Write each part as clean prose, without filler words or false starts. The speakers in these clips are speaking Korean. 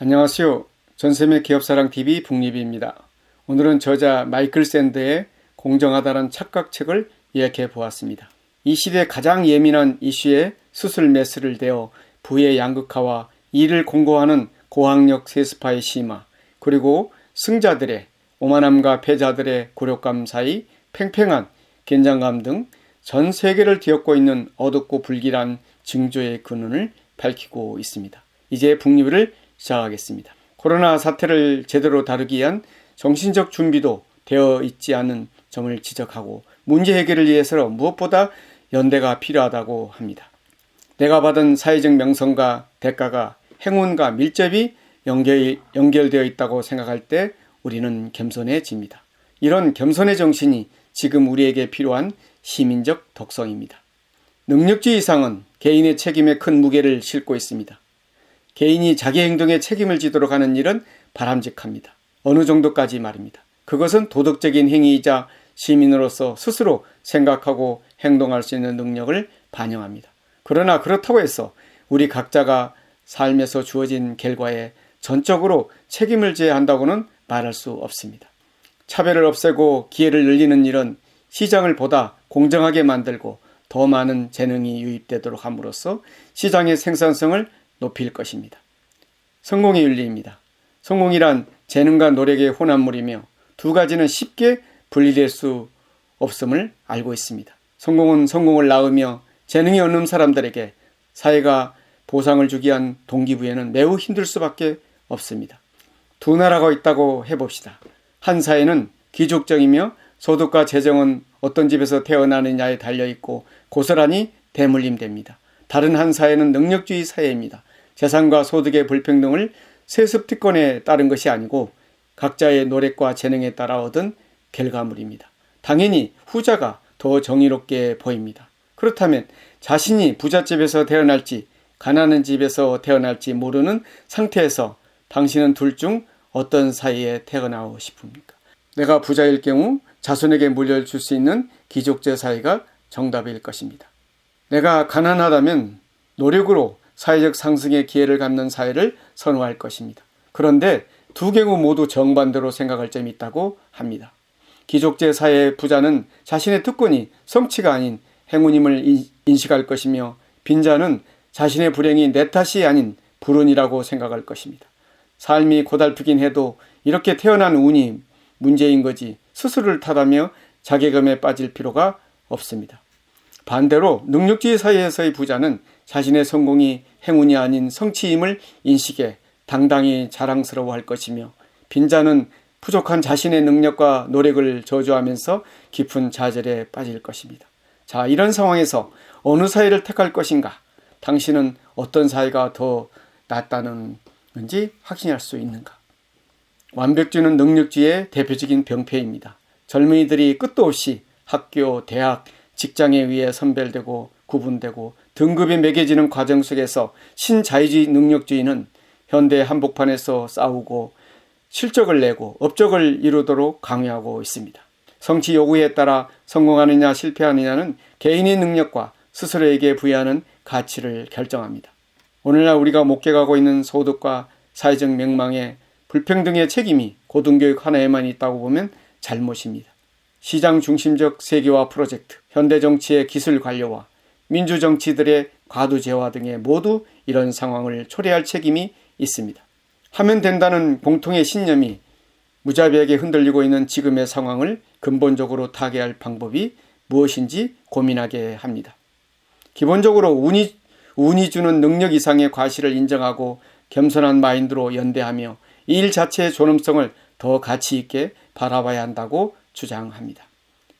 안녕하세요. 전샘의 기업사랑TV 북리비입니다. 오늘은 저자 마이클 샌드의 공정하다는 착각책을 요약해 보았습니다. 이 시대 가장 예민한 이슈에 수술메스를 대어 부의 양극화와 이를 공고하는 고학력 세습화의 심화, 그리고 승자들의 오만함과 패자들의 굴욕감 사이 팽팽한 긴장감 등 전 세계를 뒤엎고 있는 어둡고 불길한 징조의 근원을 밝히고 있습니다. 이제 북리비를 시작하겠습니다. 코로나 사태를 제대로 다루기 위한 정신적 준비도 되어 있지 않은 점을 지적하고 문제 해결을 위해서 무엇보다 연대가 필요하다고 합니다. 내가 받은 사회적 명성과 대가가 행운과 밀접히 연결되어 있다고 생각할 때 우리는 겸손해집니다. 이런 겸손의 정신이 지금 우리에게 필요한 시민적 덕성입니다. 능력주의 이상은 개인의 책임에 큰 무게를 싣고 있습니다. 개인이 자기 행동에 책임을 지도록 하는 일은 바람직합니다. 어느 정도까지 말입니다. 그것은 도덕적인 행위이자 시민으로서 스스로 생각하고 행동할 수 있는 능력을 반영합니다. 그러나 그렇다고 해서 우리 각자가 삶에서 주어진 결과에 전적으로 책임을 져야 한다고는 말할 수 없습니다. 차별을 없애고 기회를 늘리는 일은 시장을 보다 공정하게 만들고 더 많은 재능이 유입되도록 함으로써 시장의 생산성을 높일 것입니다. 성공의 윤리입니다. 성공이란 재능과 노력의 혼합물이며 두 가지는 쉽게 분리될 수 없음을 알고 있습니다. 성공은 성공을 낳으며 재능이 없는 사람들에게 사회가 보상을 주기 위한 동기부여는 매우 힘들 수밖에 없습니다. 두 나라가 있다고 해봅시다. 한 사회는 귀족적이며 소득과 재정은 어떤 집에서 태어나느냐에 달려있고 고스란히 대물림됩니다. 다른 한 사회는 능력주의 사회입니다. 재산과 소득의 불평등을 세습특권에 따른 것이 아니고 각자의 노력과 재능에 따라 얻은 결과물입니다. 당연히 후자가 더 정의롭게 보입니다. 그렇다면 자신이 부잣집에서 태어날지 가난한 집에서 태어날지 모르는 상태에서 당신은 둘 중 어떤 사이에 태어나고 싶습니까? 내가 부자일 경우 자손에게 물려줄 수 있는 귀족제 사회가 정답일 것입니다. 내가 가난하다면 노력으로 사회적 상승의 기회를 갖는 사회를 선호할 것입니다. 그런데 두 경우 모두 정반대로 생각할 점이 있다고 합니다. 귀족제 사회의 부자는 자신의 특권이 성취가 아닌 행운임을 인식할 것이며 빈자는 자신의 불행이 내 탓이 아닌 불운이라고 생각할 것입니다. 삶이 고달프긴 해도 이렇게 태어난 운이 문제인 거지 스스로를 탓하며 자괴감에 빠질 필요가 없습니다. 반대로 능력주의 사회에서의 부자는 자신의 성공이 행운이 아닌 성취임을 인식해 당당히 자랑스러워할 것이며 빈자는 부족한 자신의 능력과 노력을 저주하면서 깊은 좌절에 빠질 것입니다. 자, 이런 상황에서 어느 사회를 택할 것인가? 당신은 어떤 사회가 더 낫다는 건지 확신할 수 있는가? 완벽주의는 능력주의의 대표적인 병폐입니다. 젊은이들이 끝도 없이 학교, 대학, 직장에 의해 선별되고 구분되고 등급이 매겨지는 과정 속에서 신자유주의 능력주의는 현대 한복판에서 싸우고 실적을 내고 업적을 이루도록 강요하고 있습니다. 성취 요구에 따라 성공하느냐 실패하느냐는 개인의 능력과 스스로에게 부여하는 가치를 결정합니다. 오늘날 우리가 목격하고 있는 소득과 사회적 명망에 불평등의 책임이 고등교육 하나에만 있다고 보면 잘못입니다. 시장 중심적 세계화 프로젝트, 현대정치의 기술 관료와 민주정치들의 과도제화 등에 모두 이런 상황을 초래할 책임이 있습니다. 하면 된다는 공통의 신념이 무자비하게 흔들리고 있는 지금의 상황을 근본적으로 타개할 방법이 무엇인지 고민하게 합니다. 기본적으로 운이 주는 능력 이상의 과실을 인정하고 겸손한 마인드로 연대하며 이 일 자체의 존엄성을 더 가치 있게 바라봐야 한다고 주장합니다.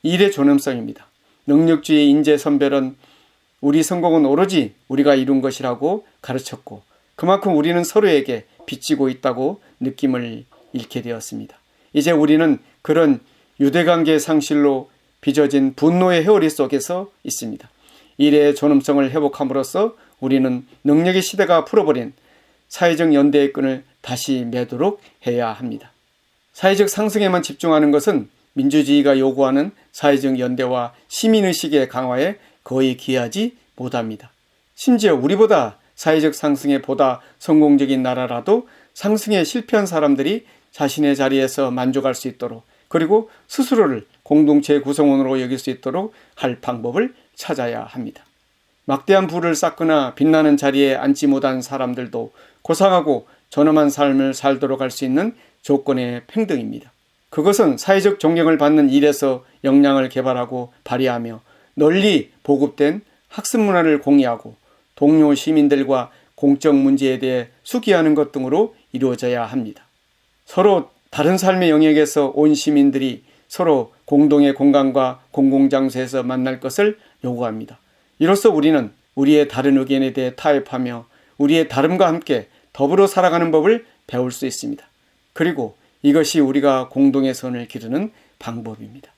일의 존엄성입니다. 능력주의 인재 선별은 우리 성공은 오로지 우리가 이룬 것이라고 가르쳤고 그만큼 우리는 서로에게 빚지고 있다고 느낌을 잃게 되었습니다. 이제 우리는 그런 유대관계 상실로 빚어진 분노의 회오리 속에서 있습니다. 일의 존엄성을 회복함으로써 우리는 능력의 시대가 풀어버린 사회적 연대의 끈을 다시 매도록 해야 합니다. 사회적 상승에만 집중하는 것은 민주주의가 요구하는 사회적 연대와 시민의식의 강화에 거의 기하지 못합니다. 심지어 우리보다 사회적 상승에 보다 성공적인 나라라도 상승에 실패한 사람들이 자신의 자리에서 만족할 수 있도록, 그리고 스스로를 공동체 구성원으로 여길 수 있도록 할 방법을 찾아야 합니다. 막대한 부를 쌓거나 빛나는 자리에 앉지 못한 사람들도 고상하고 존엄한 삶을 살도록 할 수 있는 조건의 평등입니다. 그것은 사회적 존경을 받는 일에서 역량을 개발하고 발휘하며 널리 보급된 학습 문화를 공유하고 동료 시민들과 공적 문제에 대해 숙의하는 것 등으로 이루어져야 합니다. 서로 다른 삶의 영역에서 온 시민들이 서로 공동의 공간과 공공장소에서 만날 것을 요구합니다. 이로써 우리는 우리의 다른 의견에 대해 타협하며 우리의 다름과 함께 더불어 살아가는 법을 배울 수 있습니다. 그리고 이것이 우리가 공동의 선을 기르는 방법입니다.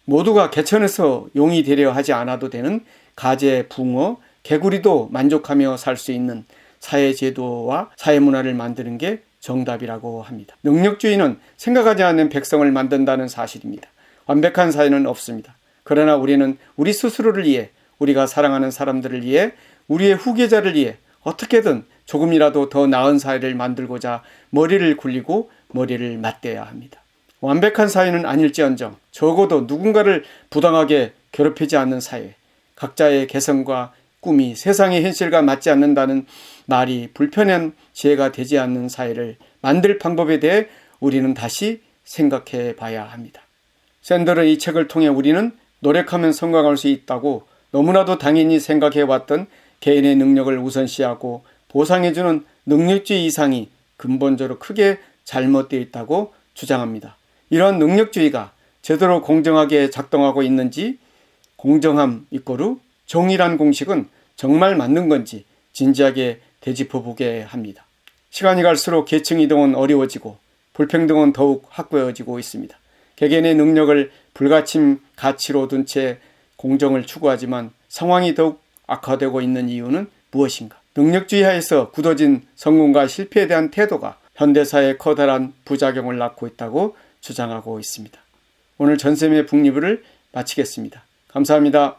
모두가 개천에서 용이 되려 하지 않아도 되는 가재, 붕어, 개구리도 만족하며 살 수 있는 사회제도와 사회문화를 만드는 게 정답이라고 합니다. 능력주의는 생각하지 않는 백성을 만든다는 사실입니다. 완벽한 사회는 없습니다. 그러나 우리는 우리 스스로를 위해, 우리가 사랑하는 사람들을 위해, 우리의 후계자를 위해 어떻게든 조금이라도 더 나은 사회를 만들고자 머리를 굴리고 머리를 맞대야 합니다. 완벽한 사회는 아닐지언정 적어도 누군가를 부당하게 괴롭히지 않는 사회, 각자의 개성과 꿈이 세상의 현실과 맞지 않는다는 말이 불편한 지혜가 되지 않는 사회를 만들 방법에 대해 우리는 다시 생각해 봐야 합니다. 샌들은 이 책을 통해 우리는 노력하면 성공할 수 있다고 너무나도 당연히 생각해 왔던 개인의 능력을 우선시하고 보상해주는 능력주의 이상이 근본적으로 크게 잘못되어 있다고 주장합니다. 이런 능력주의가 제대로 공정하게 작동하고 있는지, 공정함 이꼬르 정의란 공식은 정말 맞는 건지 진지하게 되짚어보게 합니다. 시간이 갈수록 계층 이동은 어려워지고 불평등은 더욱 확고해지고 있습니다. 개개인의 능력을 불가침 가치로 둔 채 공정을 추구하지만 상황이 더욱 악화되고 있는 이유는 무엇인가? 능력주의 하에서 굳어진 성공과 실패에 대한 태도가 현대사회에 커다란 부작용을 낳고 있다고 주장하고 있습니다. 오늘 전쌤의 북리뷰를 마치겠습니다. 감사합니다.